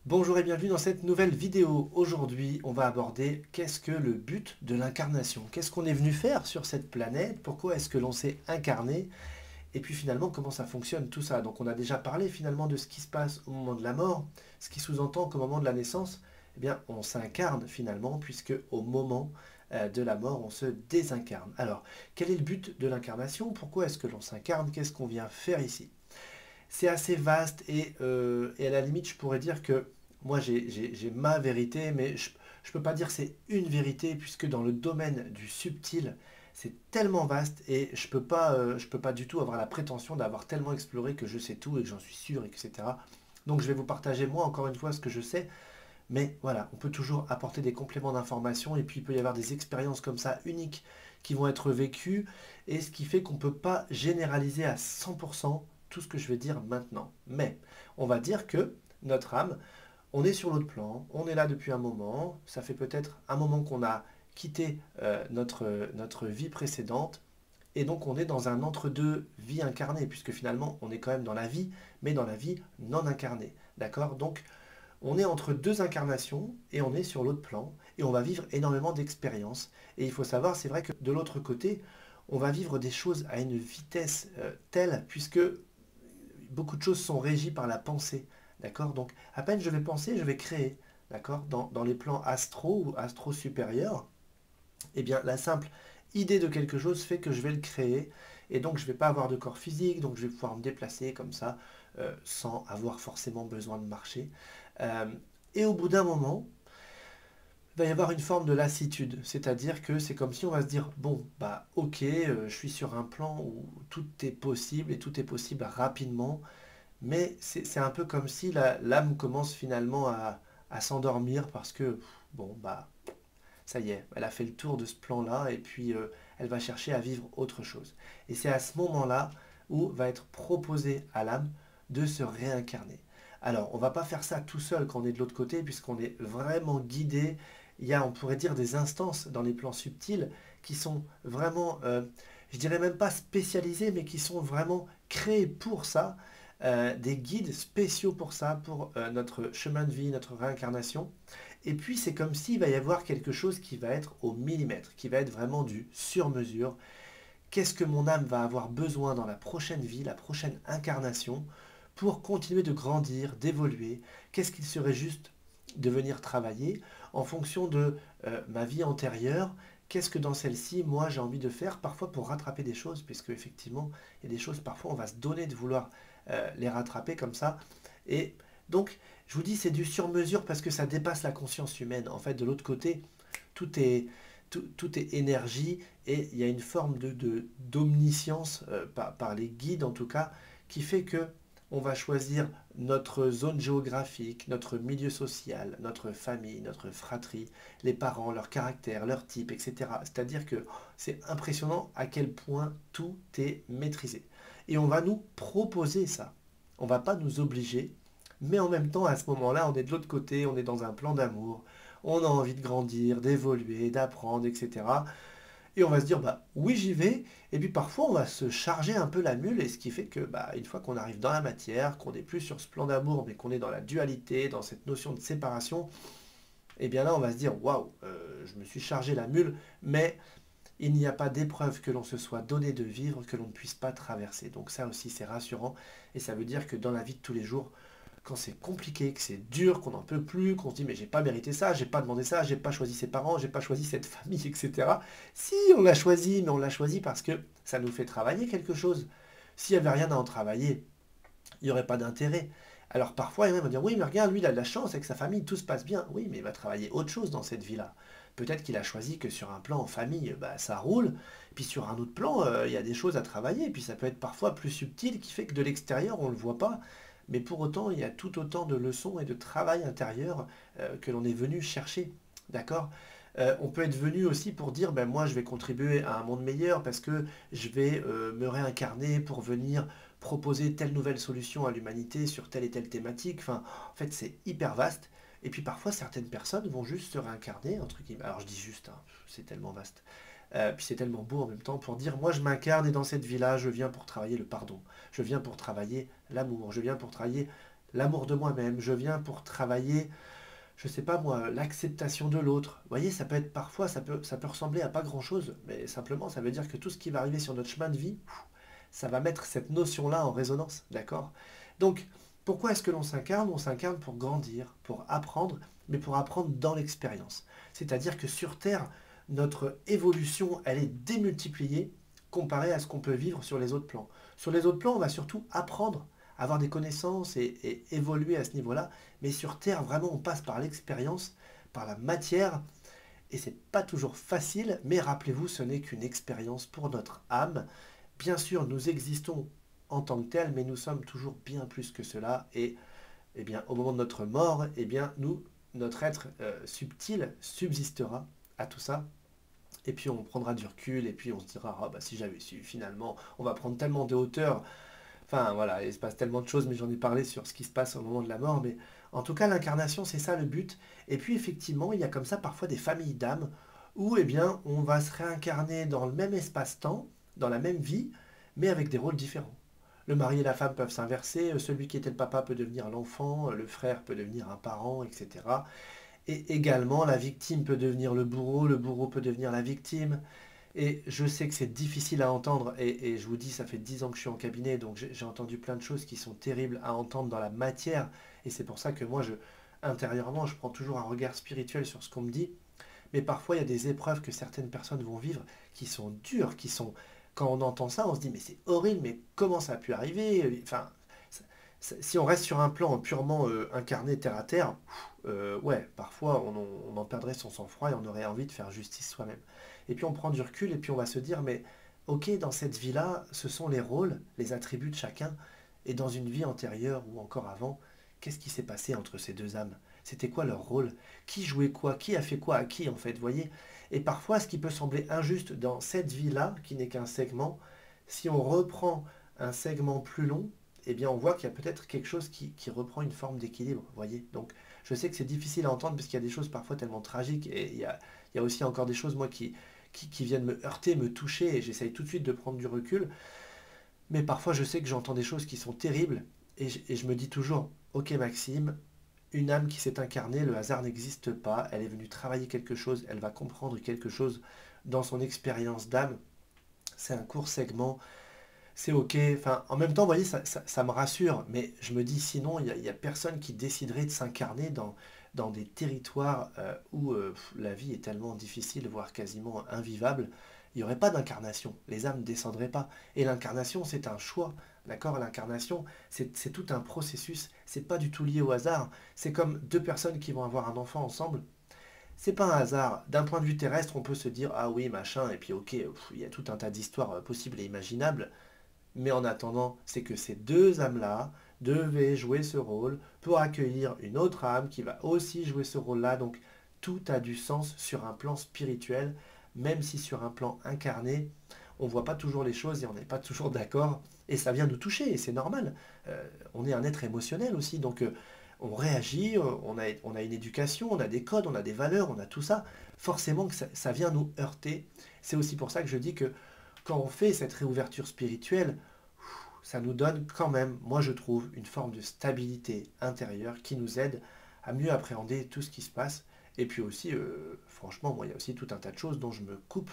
Bonjour et bienvenue dans cette nouvelle vidéo. Aujourd'hui, on va aborder qu'est-ce que le but de l'incarnation? Qu'est-ce qu'on est venu faire sur cette planète? Pourquoi est-ce que l'on s'est incarné? Et puis finalement, comment ça fonctionne tout ça? Donc on a déjà parlé finalement de ce qui se passe au moment de la mort, ce qui sous-entend qu'au moment de la naissance, eh bien, on s'incarne finalement, puisque au moment de la mort, on se désincarne. Alors, quel est le but de l'incarnation? Pourquoi est-ce que l'on s'incarne? Qu'est-ce qu'on vient faire ici? C'est assez vaste et à la limite, je pourrais dire que moi, j'ai ma vérité, mais je ne peux pas dire que c'est une vérité, puisque dans le domaine du subtil, c'est tellement vaste et je peux pas du tout avoir la prétention d'avoir tellement exploré que je sais tout et que j'en suis sûr, etc. Donc je vais vous partager moi encore une fois ce que je sais, mais voilà, on peut toujours apporter des compléments d'information et puis il peut y avoir des expériences comme ça uniques qui vont être vécues et ce qui fait qu'on ne peut pas généraliser à 100% tout ce que je vais dire maintenant. Mais on va dire que notre âme, on est sur l'autre plan, on est là depuis un moment, ça fait peut-être un moment qu'on a quitté notre vie précédente et donc on est dans un entre-deux vie incarnée puisque finalement on est quand même dans la vie mais dans la vie non incarnée. D'accord? Donc on est entre deux incarnations et on est sur l'autre plan et on va vivre énormément d'expériences. Et il faut savoir, c'est vrai que de l'autre côté, on va vivre des choses à une vitesse telle, puisque beaucoup de choses sont régies par la pensée. D'accord? Donc à peine je vais penser, je vais créer. D'accord? Dans les plans astro ou astro supérieurs, eh bien la simple idée de quelque chose fait que je vais le créer. Et donc je ne vais pas avoir de corps physique, donc je vais pouvoir me déplacer comme ça, sans avoir forcément besoin de marcher. Euh, et au bout d'un moment, il va y avoir une forme de lassitude, c'est-à-dire que c'est comme si on va se dire, bon, bah ok, je suis sur un plan où tout est possible et tout est possible rapidement, mais c'est un peu comme si l'âme commence finalement à s'endormir parce que, bon, bah ça y est, elle a fait le tour de ce plan-là et puis elle va chercher à vivre autre chose. Et c'est à ce moment-là où va être proposé à l'âme de se réincarner. Alors, on ne va pas faire ça tout seul quand on est de l'autre côté, puisqu'on est vraiment guidé. Il y a, on pourrait dire, des instances dans les plans subtils qui sont vraiment, je dirais même pas spécialisées, mais qui sont vraiment créées pour ça, des guides spéciaux pour ça, pour notre chemin de vie, notre réincarnation. Et puis c'est comme s'il va y avoir quelque chose qui va être au millimètre, qui va être vraiment du sur-mesure. Qu'est-ce que mon âme va avoir besoin dans la prochaine vie, la prochaine incarnation, pour continuer de grandir, d'évoluer? Qu'est-ce qu'il serait juste de venir travailler en fonction de ma vie antérieure? Qu'est-ce que dans celle-ci, moi, j'ai envie de faire, parfois pour rattraper des choses, puisque effectivement, il y a des choses, parfois, on va se donner de vouloir les rattraper comme ça. Et donc, je vous dis, c'est du sur-mesure parce que ça dépasse la conscience humaine. En fait, de l'autre côté, tout est, tout est énergie et il y a une forme d'omniscience par les guides en tout cas qui fait que on va choisir notre zone géographique, notre milieu social, notre famille, notre fratrie, les parents, leur caractère, leur type, etc. C'est-à-dire que c'est impressionnant à quel point tout est maîtrisé. Et on va nous proposer ça. On ne va pas nous obliger, mais en même temps, à ce moment-là, on est de l'autre côté, on est dans un plan d'amour, on a envie de grandir, d'évoluer, d'apprendre, etc. Et on va se dire, bah oui, j'y vais. Et puis parfois, on va se charger un peu la mule, et ce qui fait que, bah, une fois qu'on arrive dans la matière, qu'on n'est plus sur ce plan d'amour, mais qu'on est dans la dualité, dans cette notion de séparation, et bien là, on va se dire, waouh, je me suis chargé la mule, mais il n'y a pas d'épreuve que l'on se soit donné de vivre que l'on ne puisse pas traverser. Donc ça aussi, c'est rassurant, et ça veut dire que dans la vie de tous les jours, quand c'est compliqué, que c'est dur, qu'on n'en peut plus, qu'on se dit mais j'ai pas mérité ça, j'ai pas demandé ça, j'ai pas choisi ses parents, j'ai pas choisi cette famille, etc. Si on l'a choisi, mais on l'a choisi parce que ça nous fait travailler quelque chose. S'il n'y avait rien à en travailler, il n'y aurait pas d'intérêt. Alors parfois, il y en a qui vont dire oui, mais regarde, lui, il a de la chance avec sa famille, tout se passe bien. Oui, mais il va travailler autre chose dans cette vie-là. Peut-être qu'il a choisi que sur un plan en famille, bah, ça roule, puis sur un autre plan, il y a des choses à travailler, puis ça peut être parfois plus subtil, qui fait que de l'extérieur, on ne le voit pas, mais pour autant, il y a tout autant de leçons et de travail intérieur que l'on est venu chercher. D'accord? On peut être venu aussi pour dire, ben moi je vais contribuer à un monde meilleur parce que je vais me réincarner pour venir proposer telle nouvelle solution à l'humanité sur telle et telle thématique. Enfin, en fait, c'est hyper vaste. Et puis parfois, certaines personnes vont juste se réincarner, entre guillemets. Alors je dis juste, hein, c'est tellement vaste. Puis c'est tellement beau en même temps pour dire, moi je m'incarne et dans cette vie-là, je viens pour travailler le pardon. Je viens pour travailler l'amour. Je viens pour travailler l'amour de moi-même, je viens pour travailler, je sais pas moi, l'acceptation de l'autre. Vous voyez, ça peut être parfois, ça peut ressembler à pas grand-chose, mais simplement ça veut dire que tout ce qui va arriver sur notre chemin de vie, ça va mettre cette notion-là en résonance, d'accord? Donc, pourquoi est-ce que l'on s'incarne? On s'incarne pour grandir, pour apprendre, mais pour apprendre dans l'expérience. C'est-à-dire que sur Terre, notre évolution, elle est démultipliée comparée à ce qu'on peut vivre sur les autres plans. Sur les autres plans, on va surtout apprendre, avoir des connaissances et évoluer à ce niveau-là. Mais sur Terre, vraiment, on passe par l'expérience, par la matière, et c'est pas toujours facile, mais rappelez-vous, ce n'est qu'une expérience pour notre âme. Bien sûr, nous existons en tant que tels, mais nous sommes toujours bien plus que cela. Et eh bien, au moment de notre mort, eh bien, notre être subtil subsistera à tout ça. Et puis on prendra du recul, et puis on se dira, ah bah si j'avais su, finalement, on va prendre tellement de hauteur. Enfin voilà, il se passe tellement de choses, mais j'en ai parlé sur ce qui se passe au moment de la mort. Mais en tout cas, l'incarnation, c'est ça le but. Et puis effectivement, il y a comme ça parfois des familles d'âmes où eh bien, on va se réincarner dans le même espace-temps, dans la même vie, mais avec des rôles différents. Le mari et la femme peuvent s'inverser, celui qui était le papa peut devenir l'enfant, le frère peut devenir un parent, etc. Et également, la victime peut devenir le bourreau peut devenir la victime. Et je sais que c'est difficile à entendre, et je vous dis, ça fait 10 ans que je suis en cabinet, donc j'ai entendu plein de choses qui sont terribles à entendre dans la matière, et c'est pour ça que moi, intérieurement, je prends toujours un regard spirituel sur ce qu'on me dit, mais parfois il y a des épreuves que certaines personnes vont vivre qui sont dures, quand on entend ça, on se dit, mais c'est horrible, mais comment ça a pu arriver? Enfin, si on reste sur un plan purement incarné terre à terre, ouais, parfois on en perdrait son sang-froid et on aurait envie de faire justice soi-même. Et puis on prend du recul et puis on va se dire, mais ok, dans cette vie-là, ce sont les rôles, les attributs de chacun. Et dans une vie antérieure ou encore avant, qu'est-ce qui s'est passé entre ces deux âmes? C'était quoi leur rôle? Qui jouait quoi? Qui a fait quoi à qui en fait, voyez? Et parfois, ce qui peut sembler injuste dans cette vie-là, qui n'est qu'un segment, si on reprend un segment plus long, eh bien on voit qu'il y a peut-être quelque chose qui reprend une forme d'équilibre, voyez? Donc je sais que c'est difficile à entendre parce qu'il y a des choses parfois tellement tragiques et il y a aussi encore des choses, moi, qui viennent me heurter, me toucher, et j'essaye tout de suite de prendre du recul. Mais parfois, je sais que j'entends des choses qui sont terribles, et je me dis toujours, ok Maxime, une âme qui s'est incarnée, le hasard n'existe pas, elle est venue travailler quelque chose, elle va comprendre quelque chose dans son expérience d'âme. C'est un court segment, c'est ok. Enfin, en même temps, vous voyez, ça me rassure, mais je me dis sinon, il y a personne qui déciderait de s'incarner dans des territoires où la vie est tellement difficile, voire quasiment invivable. Il n'y aurait pas d'incarnation, les âmes ne descendraient pas. Et l'incarnation, c'est un choix, d'accord? L'incarnation, c'est tout un processus, c'est pas du tout lié au hasard. C'est comme deux personnes qui vont avoir un enfant ensemble. C'est pas un hasard. D'un point de vue terrestre, on peut se dire, ah oui, machin, et puis ok, il y a tout un tas d'histoires possibles et imaginables. Mais en attendant, c'est que ces deux âmes-là devaient jouer ce rôle pour accueillir une autre âme qui va aussi jouer ce rôle-là. Donc tout a du sens sur un plan spirituel, même si sur un plan incarné, on ne voit pas toujours les choses et on n'est pas toujours d'accord. Et ça vient nous toucher, et c'est normal. On est un être émotionnel aussi, donc on réagit, on a une éducation, on a des codes, on a des valeurs, on a tout ça. Forcément que ça vient nous heurter. C'est aussi pour ça que je dis que quand on fait cette réouverture spirituelle, ça nous donne quand même, moi je trouve, une forme de stabilité intérieure qui nous aide à mieux appréhender tout ce qui se passe. Et puis aussi, franchement, moi il y a aussi tout un tas de choses dont je me coupe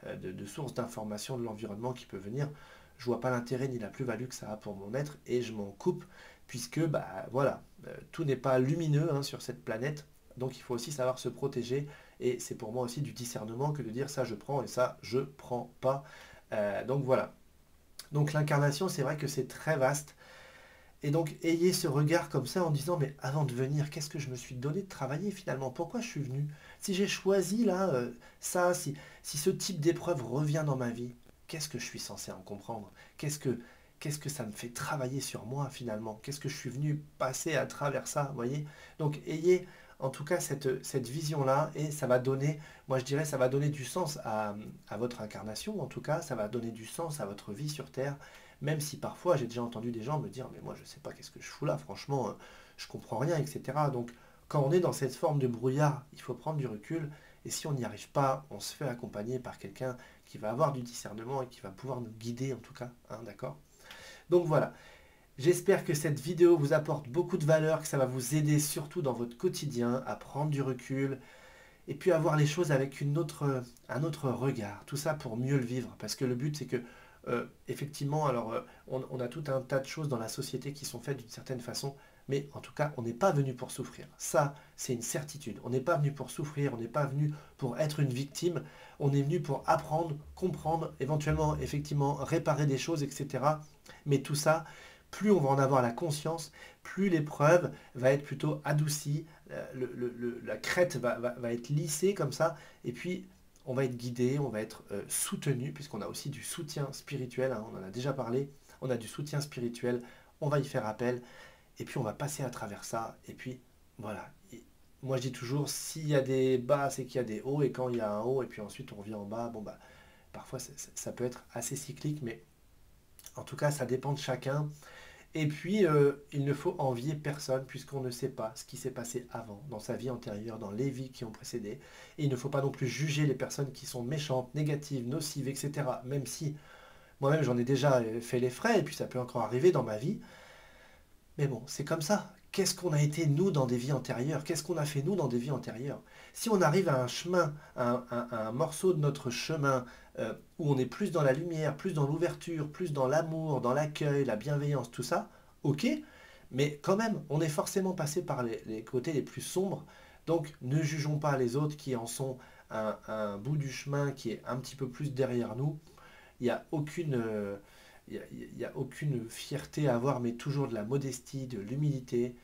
de sources d'informations de l'environnement qui peuvent venir. Je vois pas l'intérêt ni la plus-value que ça a pour mon être et je m'en coupe puisque, bah voilà, tout n'est pas lumineux hein, sur cette planète. Donc il faut aussi savoir se protéger et c'est pour moi aussi du discernement que de dire ça je prends et ça je prends pas. Donc voilà. Donc l'incarnation, c'est vrai que c'est très vaste. Et donc ayez ce regard comme ça en disant mais avant de venir, qu'est-ce que je me suis donné de travailler finalement? Pourquoi je suis venu? Si j'ai choisi là ça, si ce type d'épreuve revient dans ma vie, qu'est-ce que je suis censé en comprendre? Qu'est-ce que ça me fait travailler sur moi finalement? Qu'est-ce que je suis venu passer à travers ça, vous voyez? Donc ayez en tout cas cette vision-là et ça va donner, moi je dirais, ça va donner du sens à votre incarnation, en tout cas, ça va donner du sens à votre vie sur Terre, même si parfois j'ai déjà entendu des gens me dire, mais moi je sais pas qu'est-ce que je fous là, franchement, je comprends rien, etc. Donc quand on est dans cette forme de brouillard, il faut prendre du recul, et si on n'y arrive pas, on se fait accompagner par quelqu'un qui va avoir du discernement et qui va pouvoir nous guider en tout cas, hein, d'accord? Donc voilà. J'espère que cette vidéo vous apporte beaucoup de valeur, que ça va vous aider surtout dans votre quotidien à prendre du recul et puis à voir les choses avec un autre regard. Tout ça pour mieux le vivre. Parce que le but, c'est que, effectivement, alors, on a tout un tas de choses dans la société qui sont faites d'une certaine façon, mais en tout cas, on n'est pas venu pour souffrir. Ça, c'est une certitude. On n'est pas venu pour souffrir, on n'est pas venu pour être une victime, on est venu pour apprendre, comprendre, éventuellement, effectivement, réparer des choses, etc. Mais tout ça, plus on va en avoir la conscience, plus l'épreuve va être plutôt adoucie, la crête va être lissée comme ça, et puis on va être guidé, on va être soutenu, puisqu'on a aussi du soutien spirituel, hein, on en a déjà parlé, on a du soutien spirituel, on va y faire appel, et puis on va passer à travers ça, et puis voilà. Et moi je dis toujours, s'il y a des bas, c'est qu'il y a des hauts, et quand il y a un haut, et puis ensuite on revient en bas, bon bah, parfois ça peut être assez cyclique, mais en tout cas ça dépend de chacun. Et puis, il ne faut envier personne puisqu'on ne sait pas ce qui s'est passé avant, dans sa vie antérieure, dans les vies qui ont précédé. Et il ne faut pas non plus juger les personnes qui sont méchantes, négatives, nocives, etc. Même si moi-même j'en ai déjà fait les frais, et puis ça peut encore arriver dans ma vie. Mais bon, c'est comme ça. Qu'est-ce qu'on a été nous dans des vies antérieures? Qu'est-ce qu'on a fait nous dans des vies antérieures? Si on arrive à un chemin, à un morceau de notre chemin où on est plus dans la lumière, plus dans l'ouverture, plus dans l'amour, dans l'accueil, la bienveillance, tout ça, ok. Mais quand même, on est forcément passé par les côtés les plus sombres. Donc ne jugeons pas les autres qui en sont à un bout du chemin qui est un petit peu plus derrière nous. Il n'y a aucune, il y a aucune fierté à avoir, mais toujours de la modestie, de l'humilité.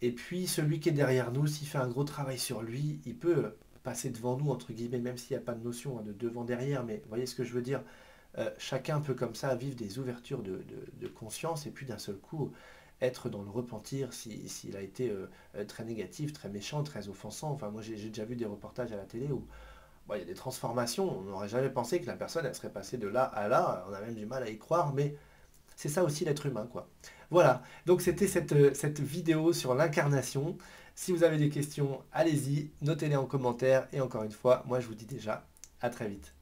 Et puis celui qui est derrière nous, s'il fait un gros travail sur lui, il peut passer devant nous, entre guillemets, même s'il n'y a pas de notion hein, de devant-derrière, mais vous voyez ce que je veux dire. Chacun peut comme ça vivre des ouvertures de conscience et puis d'un seul coup être dans le repentir s'il a été très négatif, très méchant, très offensant. Enfin moi j'ai déjà vu des reportages à la télé où bon, il y a des transformations, on n'aurait jamais pensé que la personne elle serait passée de là à là, on a même du mal à y croire, mais c'est ça aussi l'être humain, quoi. Voilà, donc c'était cette vidéo sur l'incarnation. Si vous avez des questions, allez-y, notez-les en commentaire. Et encore une fois, moi je vous dis déjà à très vite.